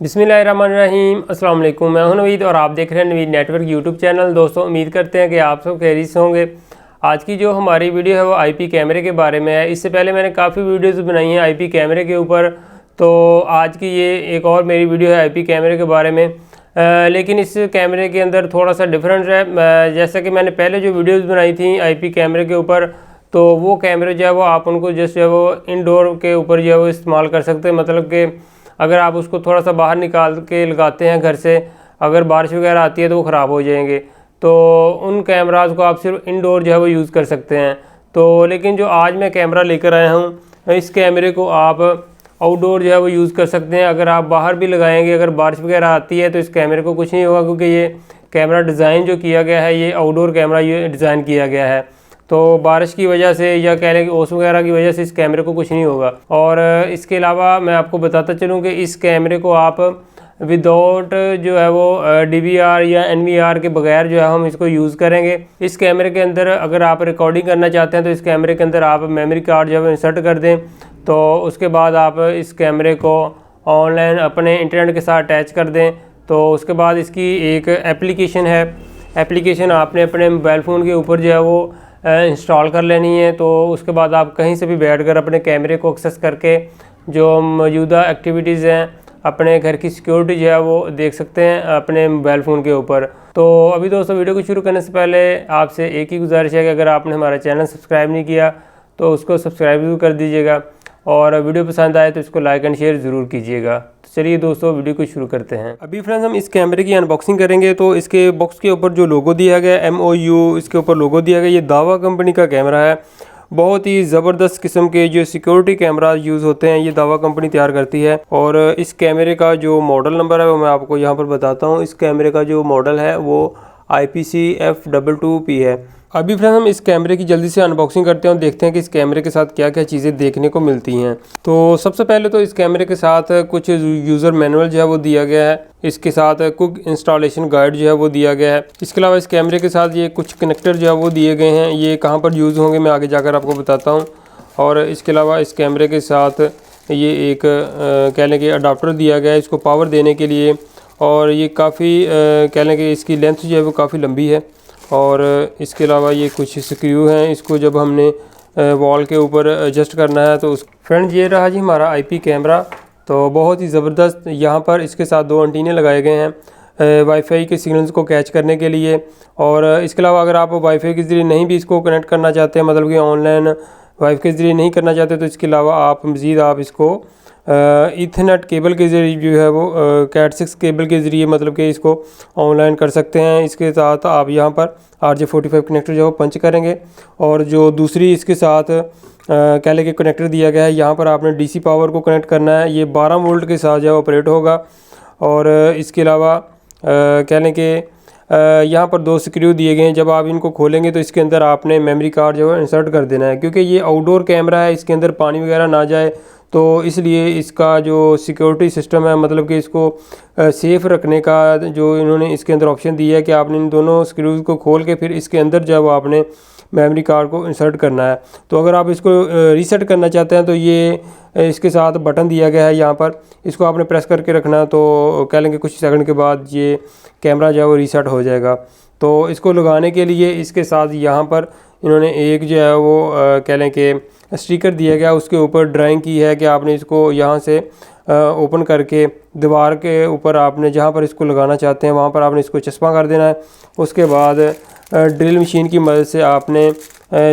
बिस्मिल्लाहिर्रहमानिर्रहीम अस्सलाम वालेकुम। मैं हूं नवीद और आप देख रहे हैं नवीद नेटवर्क यूट्यूब चैनल। दोस्तों, उम्मीद करते हैं कि आप सब खैरियत से होंगे। आज की जो हमारी वीडियो है वो आईपी कैमरे के बारे में है। इससे पहले मैंने काफ़ी वीडियोस बनाई हैं आईपी कैमरे के ऊपर, तो आज की ये एक और मेरी वीडियो है आईपी कैमरे के बारे में। लेकिन इस कैमरे के अंदर थोड़ा सा डिफरेंस है। जैसा कि मैंने पहले जो वीडियोज़ बनाई थी आईपी कैमरे के ऊपर, तो वो कैमरे जो है वो आप उनको जस्ट जो है वो इंडोर के ऊपर जो है वो इस्तेमाल कर सकते हैं। मतलब कि अगर आप उसको थोड़ा सा बाहर निकाल के लगाते हैं घर से, अगर बारिश वगैरह आती है तो वो ख़राब हो जाएंगे। तो उन कैमराज को आप सिर्फ इंडोर जो है वो यूज़ कर सकते हैं। तो लेकिन जो आज मैं कैमरा लेकर आया हूँ, इस कैमरे को आप आउटडोर जो है वो यूज़ कर सकते हैं। अगर आप बाहर भी लगाएंगे, अगर बारिश वगैरह आती है तो इस कैमरे को कुछ नहीं होगा, क्योंकि ये कैमरा डिज़ाइन जो किया गया है ये आउटडोर कैमरा ये डिज़ाइन किया गया है। तो बारिश की वजह से या कह लें कि ओस वगैरह की वजह से इस कैमरे को कुछ नहीं होगा। और इसके अलावा मैं आपको बताता चलूँ कि इस कैमरे को आप विदाउट जो है वो DVR या NVR के बगैर जो है हम इसको यूज़ करेंगे। इस कैमरे के अंदर अगर आप रिकॉर्डिंग करना चाहते हैं तो इस कैमरे के अंदर आप मेमोरी कार्ड जो है इंसर्ट कर दें। तो उसके बाद आप इस कैमरे को ऑनलाइन अपने इंटरनेट के साथ अटैच कर दें। तो उसके बाद इसकी एक एप्लीकेशन है, एप्लीकेशन आपने अपने मोबाइल फ़ोन के ऊपर जो है वो इंस्टॉल कर लेनी है। तो उसके बाद आप कहीं से भी बैठकर अपने कैमरे को एक्सेस करके जो मौजूदा एक्टिविटीज़ हैं, अपने घर की सिक्योरिटी जो है वो देख सकते हैं अपने मोबाइल फ़ोन के ऊपर। तो अभी दोस्तों, वीडियो को शुरू करने से पहले आपसे एक ही गुजारिश है कि अगर आपने हमारा चैनल सब्सक्राइब नहीं किया तो उसको सब्सक्राइब ज़रूर कर दीजिएगा, और वीडियो पसंद आए तो इसको लाइक एंड शेयर ज़रूर कीजिएगा। तो चलिए दोस्तों, वीडियो को शुरू करते हैं। अभी फ्रेंड्स, हम इस कैमरे की अनबॉक्सिंग करेंगे। तो इसके बॉक्स के ऊपर जो लोगो दिया गया है MOU, इसके ऊपर लोगो दिया गया, ये दावा कंपनी का कैमरा है। बहुत ही ज़बरदस्त किस्म के जो सिक्योरिटी कैमरा यूज़ होते हैं ये दावा कंपनी तैयार करती है। और इस कैमरे का जो मॉडल नंबर है वो मैं आपको यहाँ पर बताता हूँ। इस कैमरे का जो मॉडल है वो IPC F22P है। अभी फ्रेंड, हम इस कैमरे की जल्दी से अनबॉक्सिंग करते हैं और देखते हैं कि इस कैमरे के साथ क्या क्या चीज़ें देखने को मिलती हैं। तो सबसे पहले तो इस कैमरे के साथ कुछ यूज़र मैनुअल जो है वो दिया गया है। इसके साथ कुछ इंस्टॉलेशन गाइड जो है वो दिया गया है। इसके अलावा इस कैमरे के साथ ये कुछ कनेक्टर जो है वो दिए गए हैं। ये कहाँ पर यूज़ होंगे मैं आगे जाकर आपको बताता हूँ। और इसके अलावा इस कैमरे के साथ ये एक कह लें कि अडाप्टर दिया गया है इसको पावर देने के लिए। और ये काफ़ी कह लें कि इसकी लेंथ जो है वो काफ़ी लंबी है। और इसके अलावा ये कुछ स्क्रू हैं, इसको जब हमने वॉल के ऊपर एडजस्ट करना है तो उस फ्रेंड्स, ये रहा जी हमारा IP कैमरा। तो बहुत ही ज़बरदस्त यहाँ पर इसके साथ 2 एंटीने लगाए गए हैं वाईफाई के सिग्नल्स को कैच करने के लिए। और इसके अलावा अगर आप वाईफाई के ज़रिए नहीं भी इसको कनेक्ट करना चाहते हैं, मतलब कि ऑनलाइन वाईफाई के ज़रिए नहीं करना चाहते, तो इसके अलावा आप मज़ीद आप इसको ईथरनेट केबल के ज़रिए जो है वो Cat 6 केबल के ज़रिए मतलब कि इसको ऑनलाइन कर सकते हैं। इसके साथ आप यहाँ पर RJ45 कनेक्टर जो है वो पंच करेंगे। और जो दूसरी इसके साथ कह लें कि कनेक्टर दिया गया है, यहाँ पर आपने DC पावर को कनेक्ट करना है। ये 12 वोल्ट के साथ जो है ऑपरेट होगा। और इसके अलावा कह लें कि यहाँ पर 2 स्क्रू दिए गए हैं। जब आप इनको खोलेंगे तो इसके अंदर आपने मेमोरी कार्ड जो है इंसर्ट कर देना है, क्योंकि ये आउटडोर कैमरा है, इसके अंदर पानी वगैरह ना जाए। तो इसलिए इसका जो सिक्योरिटी सिस्टम है, मतलब कि इसको सेफ़ रखने का जो इन्होंने इसके अंदर ऑप्शन दिया है कि आपने इन दोनों स्क्रूज़ को खोल के फिर इसके अंदर जब आपने मेमोरी कार्ड को इंसर्ट करना है। तो अगर आप इसको रीसेट करना चाहते हैं तो ये इसके साथ बटन दिया गया है, यहाँ पर इसको आपने प्रेस करके रखना है। तो कह लेंगे कुछ सेकंड के बाद ये कैमरा जो है वो रीसेट हो जाएगा। तो इसको लगाने के लिए इसके साथ यहाँ पर इन्होंने एक जो है वो कह लें कि स्टिकर दिया गया, उसके ऊपर ड्राइंग की है कि आपने इसको यहाँ से ओपन करके दीवार के ऊपर आपने जहाँ पर इसको लगाना चाहते हैं वहाँ पर आपने इसको चस्पा कर देना है। उसके बाद ड्रिल मशीन की मदद से आपने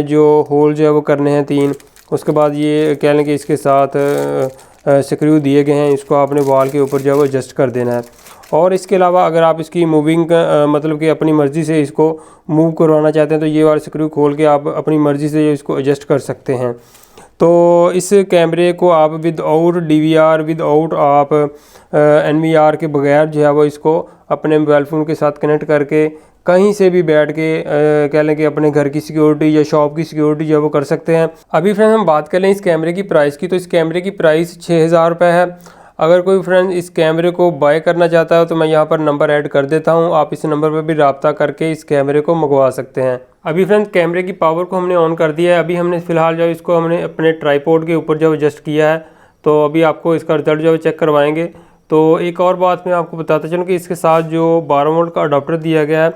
जो होल जो है वो करने हैं 3। उसके बाद ये कह लें कि इसके साथ स्क्रू दिए गए हैं, इसको आपने वॉल के ऊपर जो है वो एडजस्ट कर देना है। और इसके अलावा अगर आप इसकी मूविंग मतलब कि अपनी मर्ज़ी से इसको मूव करवाना चाहते हैं तो ये वाला स्क्रू खोल के आप अपनी मर्ज़ी से इसको एडजस्ट कर सकते हैं। तो इस कैमरे को आप विदाउट DVR, विदाउट आप NVR के बगैर जो है वो इसको अपने मोबाइल फ़ोन के साथ कनेक्ट करके कहीं से भी बैठ के कह लें कि अपने घर की सिक्योरिटी या शॉप की सिक्योरिटी जो है वो कर सकते हैं। अभी फ्रेंड, हम बात कर लें इस कैमरे की प्राइस की। तो इस कैमरे की प्राइस 6000 रुपये है। अगर कोई फ्रेंड इस कैमरे को बाय करना चाहता है तो मैं यहाँ पर नंबर ऐड कर देता हूँ, आप इस नंबर पर भी रब्ता करके इस कैमरे को मंगवा सकते हैं। अभी फ्रेंड, कैमरे की पावर को हमने ऑन कर दिया है। अभी हमने फ़िलहाल जो इसको हमने अपने ट्राईपोड के ऊपर जो एडजस्ट किया है। तो अभी आपको इसका रिजल्ट जो चेक करवाएंगे। तो एक और बात मैं आपको बताता चलूँ कि इसके साथ जो 12 वोल्ट का अडाप्टर दिया गया है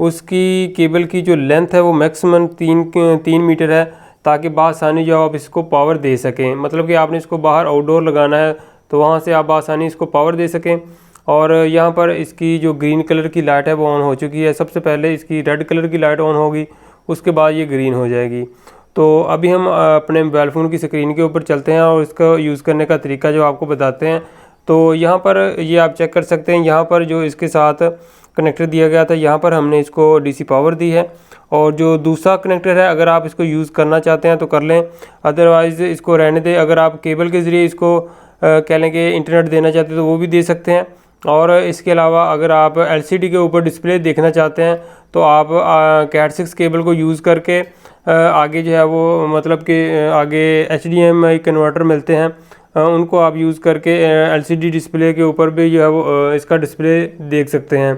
उसकी केबल की जो लेंथ है वो मैक्सिमम 3 मीटर है, ताकि बआसानी जो आप इसको पावर दे सकें। मतलब कि आपने इसको बाहर आउटडोर लगाना है तो वहाँ से आप बआसानी इसको पावर दे सकें। और यहाँ पर इसकी जो ग्रीन कलर की लाइट है वो ऑन हो चुकी है। सबसे पहले इसकी रेड कलर की लाइट ऑन होगी, उसके बाद ये ग्रीन हो जाएगी। तो अभी हम अपने मोबाइल फ़ोन की स्क्रीन के ऊपर चलते हैं और इसका यूज़ करने का तरीका जो आपको बताते हैं। तो यहाँ पर ये आप चेक कर सकते हैं, यहाँ पर जो इसके साथ कनेक्टर दिया गया था यहाँ पर हमने इसको डीसी पावर दी है। और जो दूसरा कनेक्टर है अगर आप इसको यूज़ करना चाहते हैं तो कर लें, अदरवाइज़ इसको रहने दें। अगर आप केबल के ज़रिए इसको कह लें कि इंटरनेट देना चाहते हैं तो वो भी दे सकते हैं। और इसके अलावा अगर आप एलसीडी के ऊपर डिस्प्ले देखना चाहते हैं तो आप कैट 6 केबल को यूज़ करके आगे जो है वो मतलब कि आगे HDMI कन्वर्टर मिलते हैं, उनको आप यूज़ करके LCD डिस्प्ले के ऊपर भी जो है वो इसका डिस्प्ले देख सकते हैं।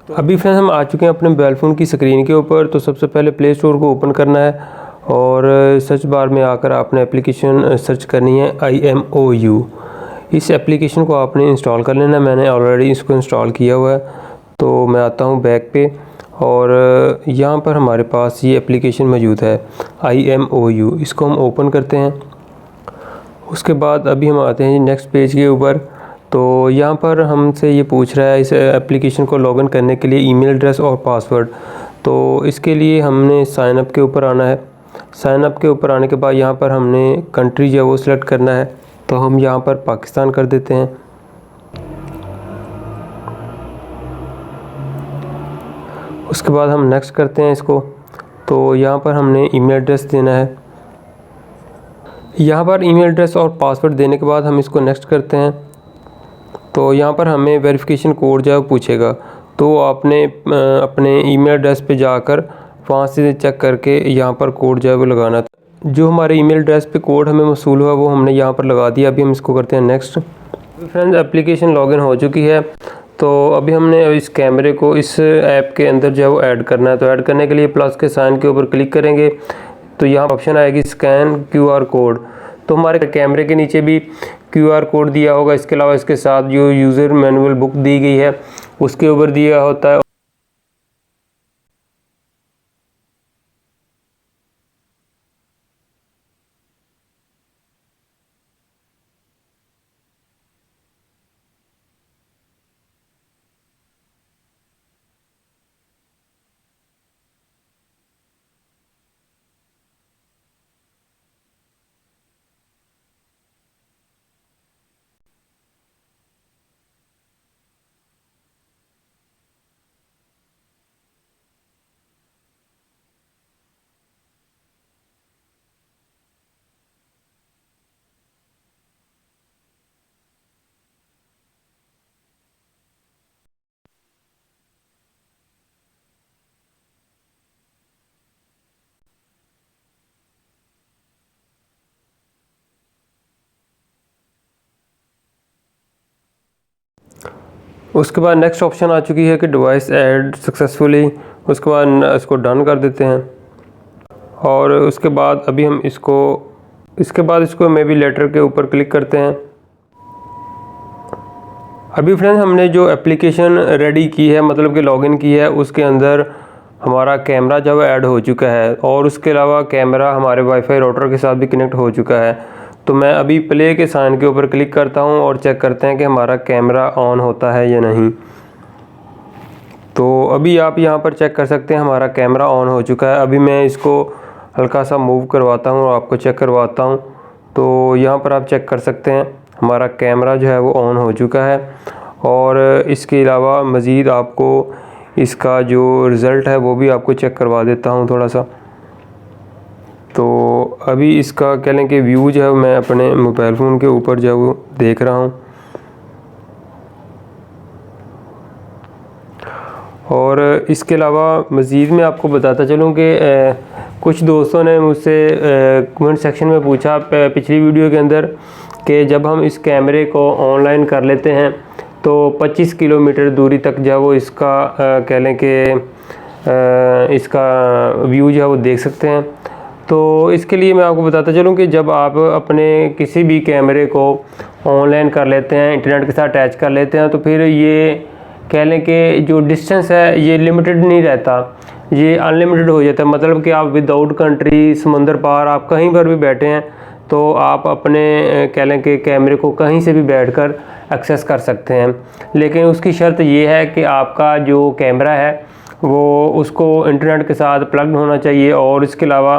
तो अभी फ्रेंड्स हम आ चुके हैं अपने मोबाइल फ़ोन की स्क्रीन के ऊपर। तो सबसे पहले प्ले स्टोर को ओपन करना है और सर्च बार में आकर आपने एप्लीकेशन सर्च करनी है IMOU। इस एप्लीकेशन को आपने इंस्टॉल कर लेना है। मैंने ऑलरेडी इसको इंस्टॉल किया हुआ है। तो मैं आता हूँ बैक पे और यहाँ पर हमारे पास ये एप्लीकेशन मौजूद है IMOU। इसको हम ओपन करते हैं। उसके बाद अभी हम आते हैं नेक्स्ट पेज के ऊपर। तो यहाँ पर हमसे ये पूछ रहा है इस एप्लीकेशन को लॉगिन करने के लिए ईमेल एड्रेस और पासवर्ड। तो इसके लिए हमने साइन अप के ऊपर आना है। साइन अप के ऊपर आने के बाद यहाँ पर हमने कंट्री जो है वो सिलेक्ट करना है। तो हम यहाँ पर पाकिस्तान कर देते हैं। उसके बाद हम नेक्स्ट करते हैं इसको। तो यहाँ पर हमने ईमेल एड्रेस देना है। यहाँ पर ईमेल एड्रेस और पासवर्ड देने के बाद हम इसको नेक्स्ट करते हैं। तो यहाँ पर हमें वेरिफिकेशन कोड जो है पूछेगा, तो आपने अपने ईमेल एड्रेस पे जाकर वहाँ से चेक करके यहाँ पर कोड जो है वो लगाना था। जो हमारे ईमेल एड्रेस पे कोड हमें मौसूल हुआ वो हमने यहाँ पर लगा दिया। अभी हम इसको करते हैं नेक्स्ट। फ्रेंड्स एप्लीकेशन लॉगिन हो चुकी है। तो अभी हमने इस कैमरे को इस ऐप के अंदर जो है वो ऐड करना है। तो ऐड करने के लिए प्लस के साइन के ऊपर क्लिक करेंगे तो यहाँ ऑप्शन आएगी स्कैन QR कोड। तो हमारे कैमरे के नीचे भी QR कोड दिया होगा। इसके अलावा इसके साथ जो यूज़र मैनुअल बुक दी गई है उसके ऊपर दिया होता है। उसके बाद नेक्स्ट ऑप्शन आ चुकी है कि डिवाइस ऐड सक्सेसफुली। उसके बाद इसको डन कर देते हैं। और उसके बाद अभी हम इसको मे बी लेटर के ऊपर क्लिक करते हैं। अभी फ्रेंड्स हमने जो एप्लीकेशन रेडी की है मतलब कि लॉगिन की है उसके अंदर हमारा कैमरा जो है ऐड हो चुका है और उसके अलावा कैमरा हमारे वाईफाई राउटर के साथ भी कनेक्ट हो चुका है। तो मैं अभी प्ले के साइन के ऊपर क्लिक करता हूं और चेक करते हैं कि हमारा कैमरा ऑन होता है या नहीं। तो अभी आप यहां पर चेक कर सकते हैं हमारा कैमरा ऑन हो चुका है। अभी मैं इसको हल्का सा मूव करवाता हूं और आपको चेक करवाता हूं। तो यहाँ पर आप चेक कर सकते हैं हमारा कैमरा जो है वो ऑन हो चुका है। और इसके अलावा मज़ीद आपको इसका जो रिज़ल्ट है वो भी आपको चेक करवा देता हूँ थोड़ा सा। तो अभी इसका कह लें कि व्यू जो है मैं अपने मोबाइल फ़ोन के ऊपर जो है वो देख रहा हूँ। और इसके अलावा मज़ीद मैं आपको बताता चलूँ कि कुछ दोस्तों ने मुझसे कमेंट सेक्शन में पूछा पिछली वीडियो के अंदर कि जब हम इस कैमरे को ऑनलाइन कर लेते हैं तो 25 किलोमीटर दूरी तक जो है वो इसका कह लें कि इसका व्यू जो है वो देख सकते हैं। तो इसके लिए मैं आपको बताता चलूँ कि जब आप अपने किसी भी कैमरे को ऑनलाइन कर लेते हैं, इंटरनेट के साथ अटैच कर लेते हैं, तो फिर ये कह लें कि जो डिस्टेंस है ये लिमिटेड नहीं रहता, ये अनलिमिटेड हो जाता है। मतलब कि आप विदाउट कंट्री, समंदर पार आप कहीं पर भी बैठे हैं तो आप अपने कह लें कि कैमरे को कहीं से भी बैठकर एक्सेस कर सकते हैं। लेकिन उसकी शर्त ये है कि आपका जो कैमरा है वो उसको इंटरनेट के साथ प्लग होना चाहिए, और इसके अलावा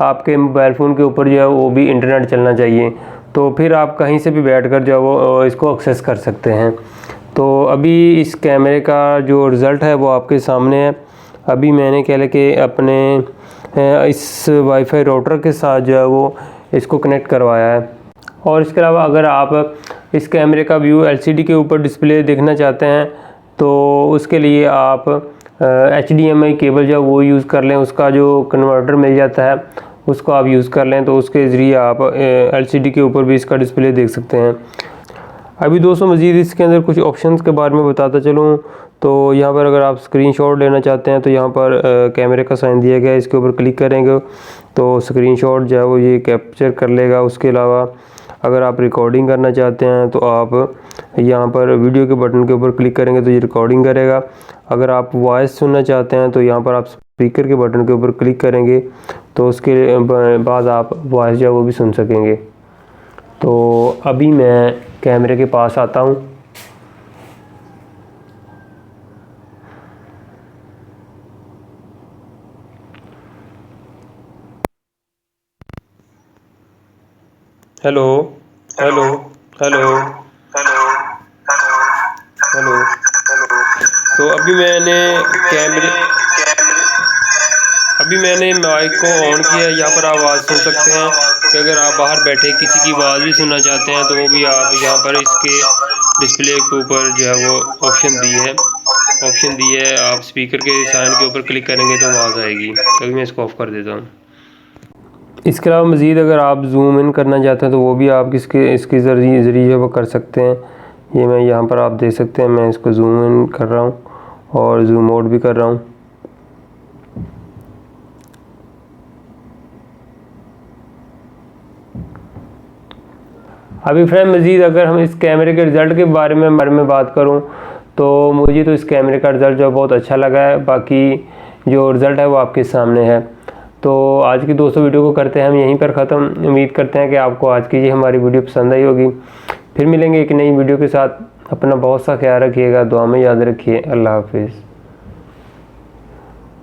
आपके मोबाइल फ़ोन के ऊपर जो है वो भी इंटरनेट चलना चाहिए, तो फिर आप कहीं से भी बैठकर जो है वो इसको एक्सेस कर सकते हैं। तो अभी इस कैमरे का जो रिज़ल्ट है वो आपके सामने है। अभी मैंने कह लें कि अपने इस वाईफाई राउटर के साथ जो है वो इसको कनेक्ट करवाया है। और इसके अलावा अगर आप इस कैमरे का व्यू एलसीडी के ऊपर डिस्प्ले देखना चाहते हैं तो उसके लिए आप HDMI केबल जो वो यूज़ कर लें, उसका जो कन्वर्टर मिल जाता है उसको आप यूज़ कर लें, तो उसके ज़रिए आप LCD के ऊपर भी इसका डिस्प्ले देख सकते हैं। अभी दोस्तों मज़ीद इसके अंदर कुछ ऑप्शंस के बारे में बताता चलूँ तो यहाँ पर अगर आप स्क्रीनशॉट लेना चाहते हैं तो यहाँ पर कैमरे का साइन दिया गया है, इसके ऊपर क्लिक करेंगे तो स्क्रीनशॉट जो है वो ये कैप्चर कर लेगा। उसके अलावा अगर आप रिकॉर्डिंग करना चाहते हैं तो आप यहाँ पर वीडियो के बटन के ऊपर क्लिक करेंगे तो ये रिकॉर्डिंग करेगा। अगर आप वॉइस सुनना चाहते हैं तो यहाँ पर आप स्पीकर के बटन के ऊपर क्लिक करेंगे तो उसके बाद आप वॉइस जो है वो भी सुन सकेंगे। तो अभी मैं कैमरे के पास आता हूँ। Hello hello hello hello hello. तो अभी मैंने माइक को ऑन किया, यहाँ पर आवाज़ सुन सकते हैं कि अगर आप बाहर बैठे किसी की आवाज़ भी सुनना चाहते हैं तो वो भी आप यहाँ पर इसके डिस्प्ले के ऊपर जो है वो ऑप्शन दी है। आप स्पीकर के साइन के ऊपर क्लिक करेंगे तो आवाज़ आएगी। तो अभी मैं इसको ऑफ़ कर देता हूँ। इसके अलावा मज़ीद अगर आप जूम इन करना चाहते हैं तो वो भी आप इसके ज़रिए वो कर सकते हैं। ये मैं यहाँ पर आप देख सकते हैं, मैं इसको जूम इन कर रहा हूँ और जूम आउट भी कर रहा हूँ। अभी फ्रेंड मज़ीद अगर हम इस कैमरे के रिज़ल्ट के बारे में बात करूँ तो मुझे तो इस कैमरे का रिज़ल्ट जो बहुत अच्छा लगा है। बाकी जो रिज़ल्ट है वो आपके सामने है। तो आज की दोस्तों वीडियो को करते हैं हम यहीं पर ख़त्म। उम्मीद करते हैं कि आपको आज की ये हमारी वीडियो पसंद आई होगी। फिर मिलेंगे एक नई वीडियो के साथ। अपना बहुत सा ख्याल रखिएगा, दुआ में याद रखिए। अल्लाह हाफिज़।